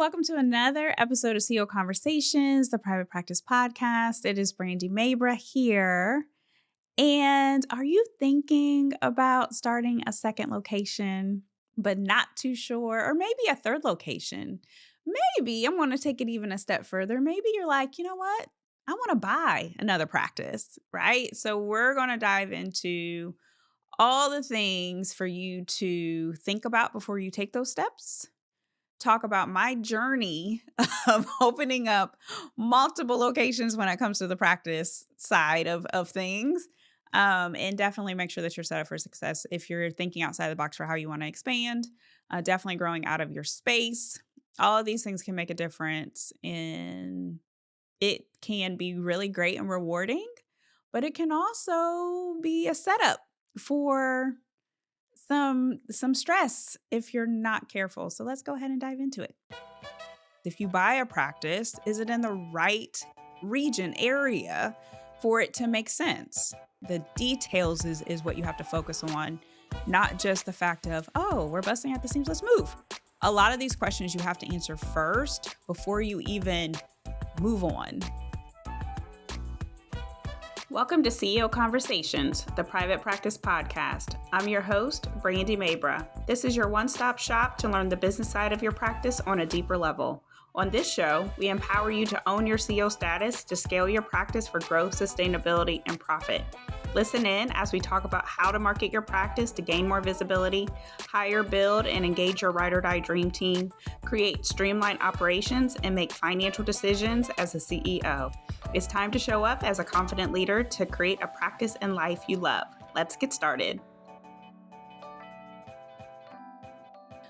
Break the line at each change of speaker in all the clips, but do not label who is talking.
welcome to another episode of CEO Conversations, the private practice podcast. It is Brandy Mabra here. And are you thinking about starting a second location, but not too sure, or maybe a third location? Maybe I'm going to take it even a step further. Maybe you're like, you know what? I want to buy another practice, right? So we're going to dive into all the things for you to think about before you take those steps. Talk about my journey of opening up multiple locations when it comes to the practice side of things. And definitely make sure that you're set up for success if you're thinking outside the box for how you want to expand, definitely growing out of your space. All of these things can make a difference, and it can be really great and rewarding, but it can also be a setup for some stress if you're not careful. So let's go ahead and dive into it. If you buy a practice, is it in the right region, area for it to make sense? The details is what you have to focus on, not just the fact of, oh, we're busting at the seams, let's move. A lot of these questions you have to answer first before you even move on. Welcome to CEO Conversations, the private practice podcast. I'm your host, Brandy Mabra. This is your one-stop shop to learn the business side of your practice on a deeper level. On this show, we empower you to own your CEO status to scale your practice for growth, sustainability, and profit. Listen in as we talk about how to market your practice to gain more visibility, hire, build, and engage your ride or die dream team, create streamlined operations, and make financial decisions as a CEO. It's time to show up as a confident leader to create a practice and life you love. Let's get started.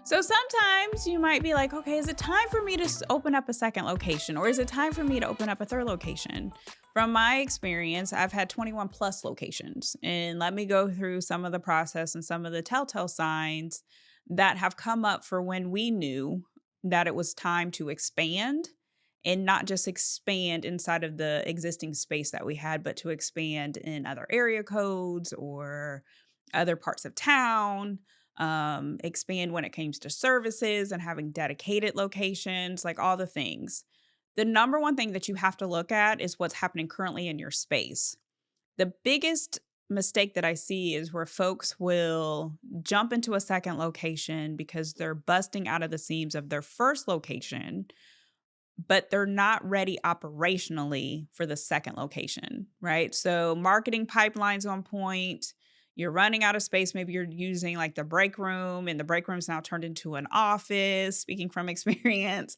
So sometimes you might be like, okay, is it time for me to open up a second location, or is it time for me to open up a third location? From my experience, I've had 21 plus locations, and let me go through some of the process and some of the telltale signs that have come up for when we knew that it was time to expand, and not just expand inside of the existing space that we had, but to expand in other area codes or other parts of town. Expand when it comes to services and having dedicated locations, like all the things. The number one thing that you have to look at is what's happening currently in your space. The biggest mistake that I see is where folks will jump into a second location because they're busting out of the seams of their first location, but they're not ready operationally for the second location, right? So marketing pipelines on point. You're running out of space. Maybe you're using like the break room, and the break room's now turned into an office, speaking from experience.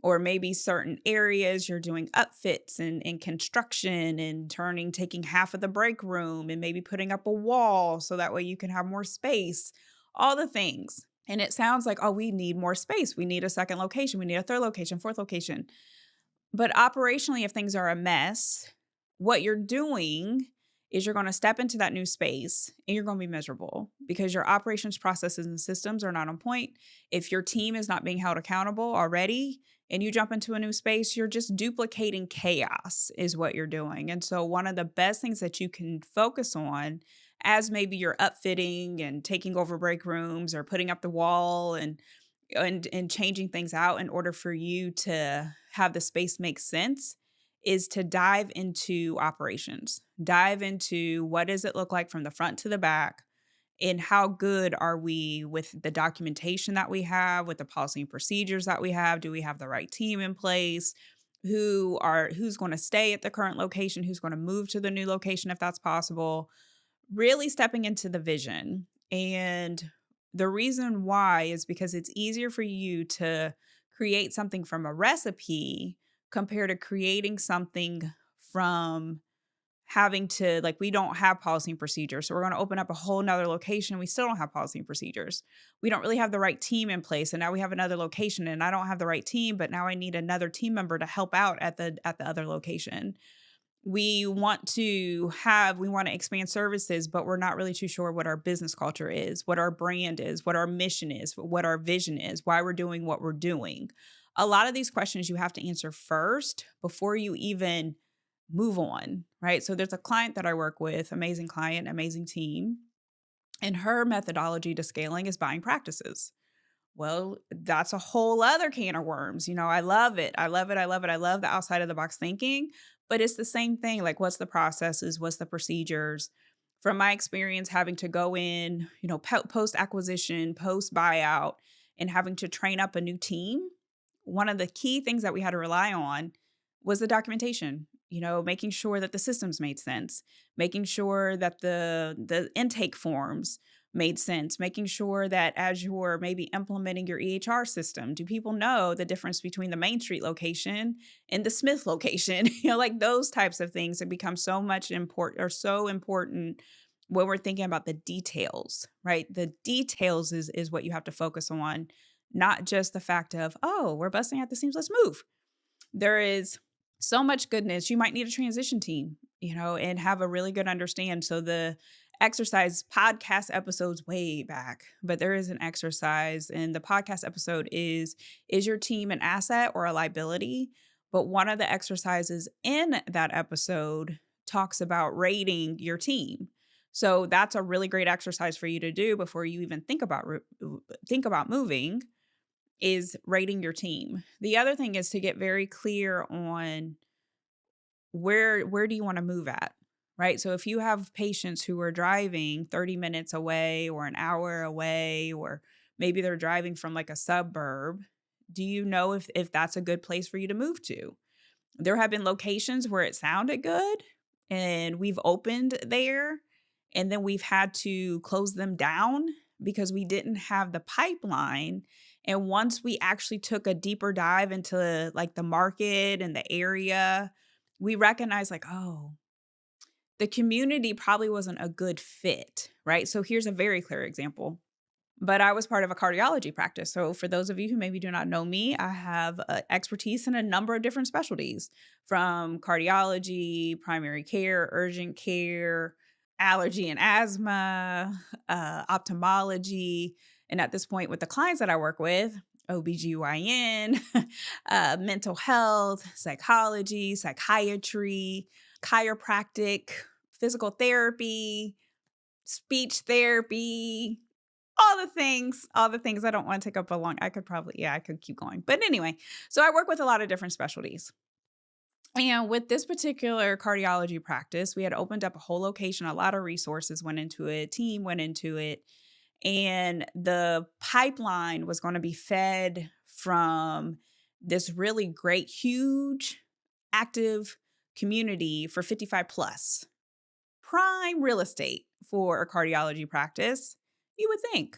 Or maybe certain areas you're doing upfits and construction and taking half of the break room and maybe putting up a wall so that way you can have more space, all the things. And it sounds like, oh, we need more space. We need a second location. We need a third location, fourth location. But operationally, if things are a mess, what you're doing is you're going to step into that new space and you're going to be miserable because your operations processes and systems are not on point. If your team is not being held accountable already and you jump into a new space, you're just duplicating chaos is what you're doing. And so one of the best things that you can focus on as maybe you're upfitting and taking over break rooms or putting up the wall and changing things out in order for you to have the space make sense is to dive into operations. Dive into what does it look like from the front to the back, and how good are we with the documentation that we have, with the policy and procedures that we have? Do we have the right team in place? Who's going to stay at the current location? Who's going to move to the new location if that's possible? Really stepping into the vision. And the reason why is because it's easier for you to create something from a recipe compared to creating something from having to, like, we don't have policy and procedures. So we're going to open up a whole nother location. We still don't have policy and procedures. We don't really have the right team in place. And now we have another location and I don't have the right team, but now I need another team member to help out at the other location. We want to expand services, but we're not really too sure what our business culture is, what our brand is, what our mission is, what our vision is, why we're doing what we're doing. A lot of these questions you have to answer first before you even move on, right? So there's a client that I work with, amazing client, amazing team, and her methodology to scaling is buying practices. Well, that's a whole other can of worms. I love it. I love it. I love it. I love the outside of the box thinking, but it's the same thing. Like, what's the processes? What's the procedures? From my experience, having to go in, post acquisition, post buyout, and having to train up a new team, one of the key things that we had to rely on was the documentation. Making sure that the systems made sense, making sure that the intake forms made sense, making sure that as you're maybe implementing your EHR system, do people know the difference between the Main Street location and the Smith location? Like those types of things have become so important when we're thinking about the details, right? The details is what you have to focus on, not just the fact of, oh, we're busting at the seams, let's move. There is so much goodness. You might need a transition team, and have a really good understand. So the exercise podcast episodes way back, but there is an exercise, and the podcast episode is your team an asset or a liability? But one of the exercises in that episode talks about rating your team. So that's a really great exercise for you to do before you even think about moving, is rating your team. The other thing is to get very clear on where do you want to move at, right? So if you have patients who are driving 30 minutes away or an hour away, or maybe they're driving from like a suburb, do you know if that's a good place for you to move to? There have been locations where it sounded good and we've opened there, and then we've had to close them down because we didn't have the pipeline. And once we actually took a deeper dive into like the market and the area, we recognized like, oh, the community probably wasn't a good fit, right? So here's a very clear example. But I was part of a cardiology practice. So for those of you who maybe do not know me, I have expertise in a number of different specialties, from cardiology, primary care, urgent care, allergy and asthma, ophthalmology. And at this point with the clients that I work with, OBGYN, mental health, psychology, psychiatry, chiropractic, physical therapy, speech therapy, all the things. I don't want to take up I could keep going. But anyway, so I work with a lot of different specialties. And with this particular cardiology practice, we had opened up a whole location, a lot of resources went into it, team went into it, and the pipeline was going to be fed from this really great, huge, active community for 55 plus. Prime real estate for a cardiology practice, you would think.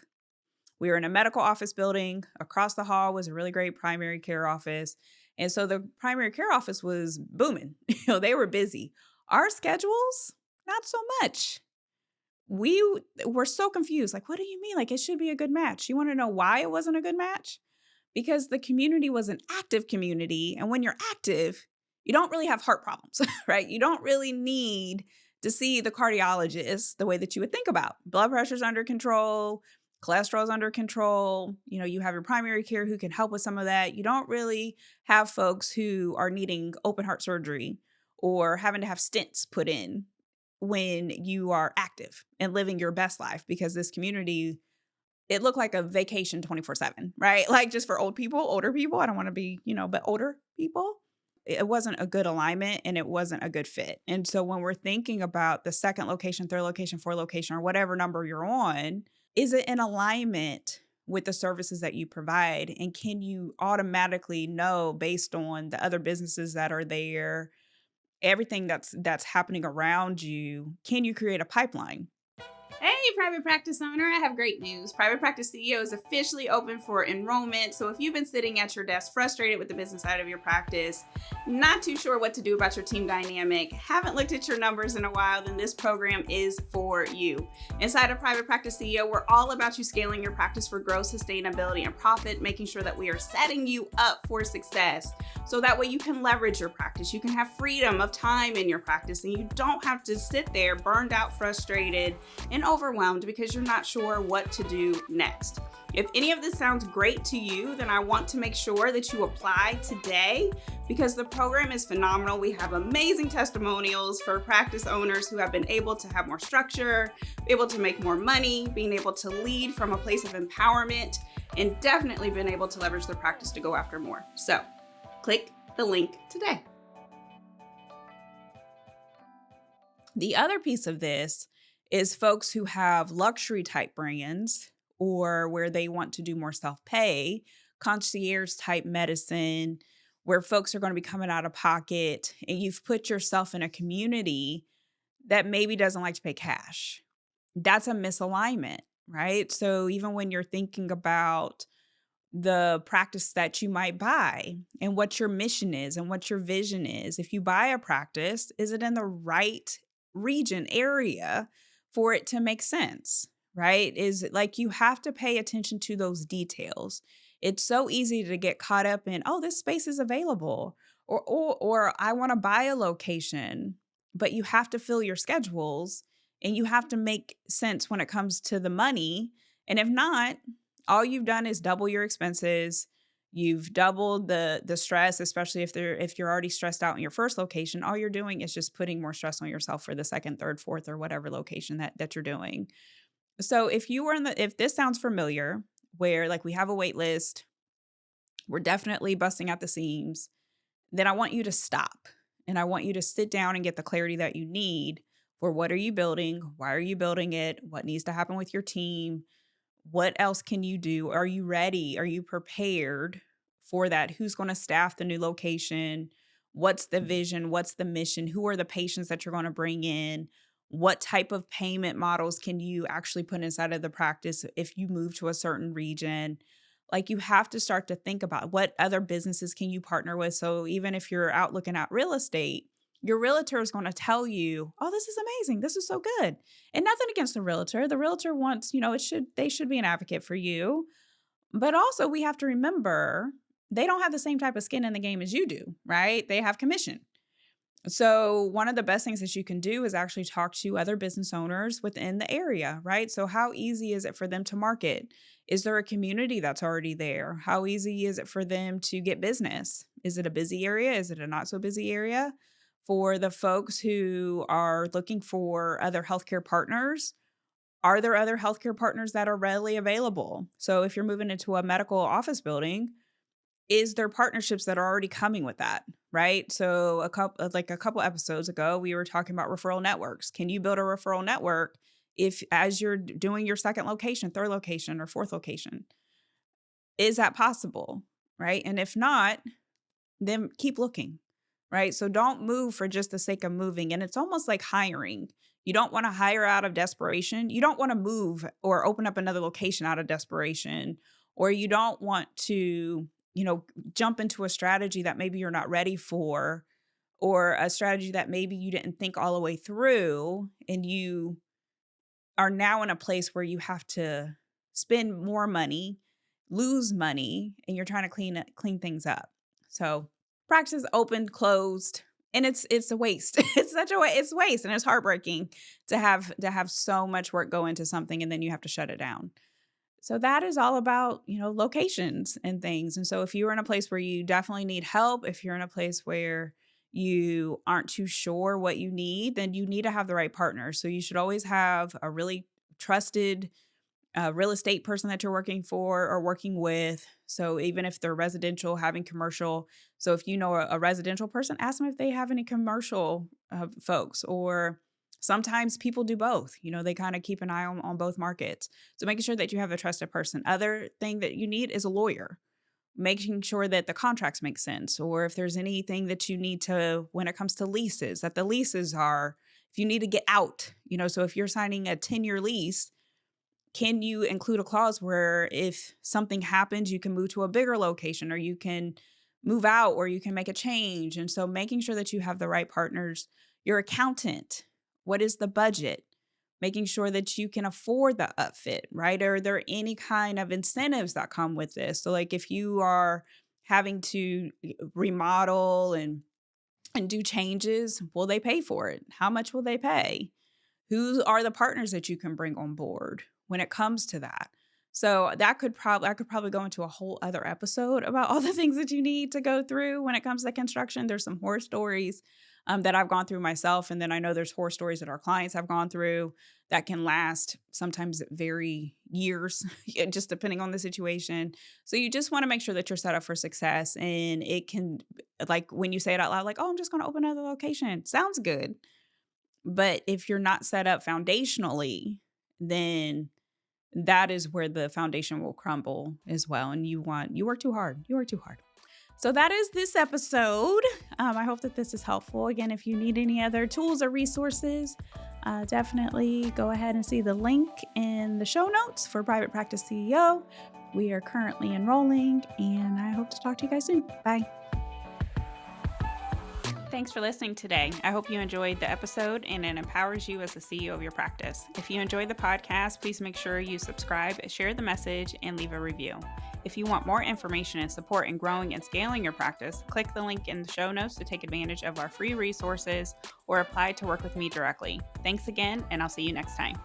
We were in a medical office building. Across the hall was a really great primary care office. And so the primary care office was booming. They were busy. Our schedules, not so much. We were so confused. Like, what do you mean? Like, it should be a good match. You want to know why it wasn't a good match? Because the community was an active community. And when you're active, you don't really have heart problems, right? You don't really need to see the cardiologist the way that you would think about. Blood pressure's under control, cholesterol's under control. You have your primary care who can help with some of that. You don't really have folks who are needing open heart surgery or having to have stents put in when you are active and living your best life, because this community, it looked like a vacation 24/7, right? Like just for older people. I don't want to be, but older people. It wasn't a good alignment and it wasn't a good fit. And so when we're thinking about the second location, third location, fourth location, or whatever number you're on, is it in alignment with the services that you provide? And can you automatically know, based on the other businesses that are there, everything that's happening around you, can you create a pipeline?
Hey, private practice owner, I have great news. Private Practice CEO is officially open for enrollment. So if you've been sitting at your desk frustrated with the business side of your practice, not too sure what to do about your team dynamic, haven't looked at your numbers in a while, then this program is for you. Inside of Private Practice CEO, we're all about you scaling your practice for growth, sustainability, and profit, making sure that we are setting you up for success. So that way you can leverage your practice. You can have freedom of time in your practice, and you don't have to sit there burned out, frustrated, and overwhelmed overwhelmed because you're not sure what to do next. If any of this sounds great to you, then I want to make sure that you apply today because the program is phenomenal. We have amazing testimonials for practice owners who have been able to have more structure, able to make more money, being able to lead from a place of empowerment, and definitely been able to leverage their practice to go after more. So click the link today.
The other piece of this is folks who have luxury type brands or where they want to do more self-pay, concierge type medicine, where folks are going to be coming out of pocket and you've put yourself in a community that maybe doesn't like to pay cash. That's a misalignment, right? So even when you're thinking about the practice that you might buy and what your mission is and what your vision is. If you buy a practice, is it in the right region, area for it to make sense, right? Is like you have to pay attention to those details. It's so easy to get caught up in, oh, this space is available, or I want to buy a location, but you have to fill your schedules and you have to make sense when it comes to the money. And if not, all you've done is double your expenses. You've doubled the stress, especially if you're already stressed out in your first location. All you're doing is just putting more stress on yourself for the second, third, fourth, or whatever location that you're doing. So if this sounds familiar, where like we have a wait list, we're definitely busting out the seams, then I want you to stop and I want you to sit down and get the clarity that you need for what are you building, why are you building it, what needs to happen with your team. What else can you do? Are you ready? Are you prepared for that? Who's going to staff the new location? What's the vision? What's the mission? Who are the patients that you're going to bring in? What type of payment models can you actually put inside of the practice if you move to a certain region? Like you have to start to think about what other businesses can you partner with. So even if you're out looking at real estate, your realtor is going to tell you, "Oh, this is amazing. This is so good." And nothing against the realtor. The realtor wants, they should be an advocate for you. But also we have to remember they don't have the same type of skin in the game as you do, right? They have commission. So one of the best things that you can do is actually talk to other business owners within the area, right? So how easy is it for them to market? Is there a community that's already there? How easy is it for them to get business? Is it a busy area? Is it a not so busy area? For the folks who are looking for other healthcare partners, are there other healthcare partners that are readily available? So if you're moving into a medical office building, is there partnerships that are already coming with that, right? So a couple episodes ago, we were talking about referral networks. Can you build a referral network if as you're doing your second location, third location, or fourth location? Is that possible, right? And if not, then keep looking, right? So don't move for just the sake of moving. And it's almost like hiring. You don't want to hire out of desperation. You don't want to move or open up another location out of desperation, or you don't want to, jump into a strategy that maybe you're not ready for, or a strategy that maybe you didn't think all the way through. And you are now in a place where you have to spend more money, lose money, and you're trying to clean things up. So practice open, closed, and it's a waste. It's waste, and it's heartbreaking to have so much work go into something and then you have to shut it down. So that is all about, locations and things. And so if you're in a place where you definitely need help, if you're in a place where you aren't too sure what you need, then you need to have the right partner. So you should always have a really trusted real estate person that you're working for or working with. So even if they're residential, having commercial. So if you know a residential person, ask them if they have any commercial folks, or sometimes people do both. They kind of keep an eye on both markets. So making sure that you have a trusted person. Other thing that you need is a lawyer. Making sure that the contracts make sense, or if there's anything that you need to, when it comes to leases, that the leases are, if you need to get out, so if you're signing a 10-year lease, can you include a clause where if something happens, you can move to a bigger location, or you can move out, or you can make a change? And so making sure that you have the right partners. Your accountant, what is the budget? Making sure that you can afford the upfit, right? Are there any kind of incentives that come with this? So like if you are having to remodel and do changes, will they pay for it? How much will they pay? Who are the partners that you can bring on board when it comes to that? So that could I could probably go into a whole other episode about all the things that you need to go through when it comes to construction. There's some horror stories that I've gone through myself. And then I know there's horror stories that our clients have gone through that can last sometimes very years, just depending on the situation. So you just want to make sure that you're set up for success. And it can, like when you say it out loud, like, oh, I'm just going to open another location. Sounds good. But if you're not set up foundationally, then that is where the foundation will crumble as well. And you work too hard. You work too hard. So that is this episode. I hope that this is helpful. Again, if you need any other tools or resources, definitely go ahead and see the link in the show notes for Private Practice CEO. We are currently enrolling, and I hope to talk to you guys soon. Bye.
Thanks for listening today. I hope you enjoyed the episode and it empowers you as the CEO of your practice. If you enjoyed the podcast, please make sure you subscribe, share the message, and leave a review. If you want more information and support in growing and scaling your practice, click the link in the show notes to take advantage of our free resources or apply to work with me directly. Thanks again, and I'll see you next time.